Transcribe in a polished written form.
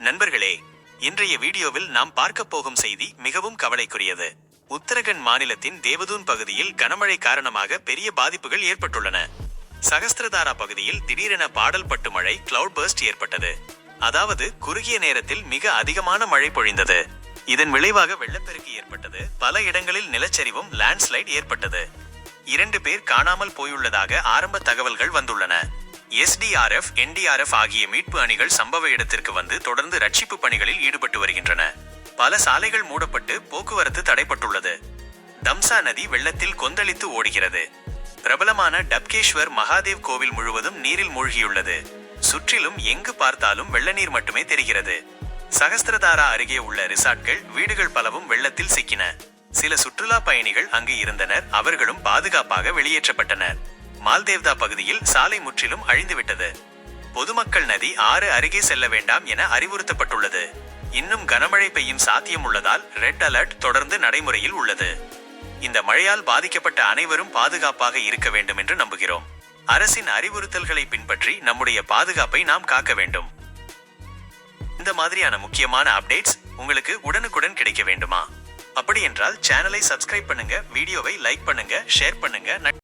நண்பர்களே, இன்றைய வீடியோவில் நாம் பார்க்க போகும் செய்தி மிகவும் கவலைக்குரியது. உத்தரகண்ட் மாநிலத்தின் தேவதூன் பகுதியில் கனமழை காரணமாக பெரிய பாதிப்புகள் ஏற்பட்டுள்ளன. சகஸ்திரதாரா பகுதியில் திடீரென பாடல் பட்டு மழை கிளவுட் பர்ஸ்ட் ஏற்பட்டது. அதாவது குறுகிய நேரத்தில் மிக அதிகமான மழை பொழிந்தது. இதன் விளைவாக வெள்ளப்பெருக்கு ஏற்பட்டது. பல இடங்களில் நிலச்சரிவும் லேண்ட்ஸ்லைட் ஏற்பட்டது. 2 பேர் காணாமல் போயுள்ளதாக ஆரம்ப தகவல்கள் வந்துள்ளன. SDRF, NDRF ஆகிய மீட்பு அணிகள் சம்பவ இடத்திற்கு வந்து தொடர்ந்து ரட்சிப்பு பணிகளில் ஈடுபட்டு வருகின்றன. பல சாலைகள் மூடப்பட்டு போக்குவரத்து தடைப்பட்டுள்ளது. தம்சா நதி வெள்ளத்தில் கொந்தளித்து ஓடுகிறது. பிரபலமான டப்கேஸ்வர் மகாதேவ் கோவில் முழுவதும் நீரில் மூழ்கியுள்ளது. சுற்றிலும் எங்கு பார்த்தாலும் வெள்ள நீர் மட்டுமே தெரிகிறது. சகஸ்திரதாரா அருகே உள்ள ரிசார்ட்கள், வீடுகள் பலவும் வெள்ளத்தில் சிக்கின. சில சுற்றுலா பயணிகள் அங்கு இருந்தனர். அவர்களும் பாதுகாப்பாக வெளியேற்றப்பட்டனர். மால்தேவ்தா பகுதியில் சாலை முற்றிலும் அழிந்துவிட்டது. பொதுமக்கள் நதி ஆறு அருகே செல்ல வேண்டாம் என அறிவுறுத்தப்பட்டுள்ளது. இன்னும் கனமழை பெய்யும் சாத்தியம் உள்ளதால் ரெட் அலர்ட் தொடர்ந்து நடைமுறையில் உள்ளது. இந்த மழையால் பாதிக்கப்பட்ட அனைவரும் பாதுகாப்பாக இருக்க வேண்டும் என்று நம்புகிறோம். அரசின் அறிவுறுத்தல்களை பின்பற்றி நம்முடைய பாதுகாப்பை நாம் காக்க வேண்டும். இந்த மாதிரியான முக்கியமான அப்டேட்ஸ் உங்களுக்கு உடனுக்குடன் கிடைக்க வேண்டுமா? அப்படி என்றால் சேனலை சப்ஸ்கிரைப் பண்ணுங்க, வீடியோவை லைக் பண்ணுங்க, ஷேர் பண்ணுங்க.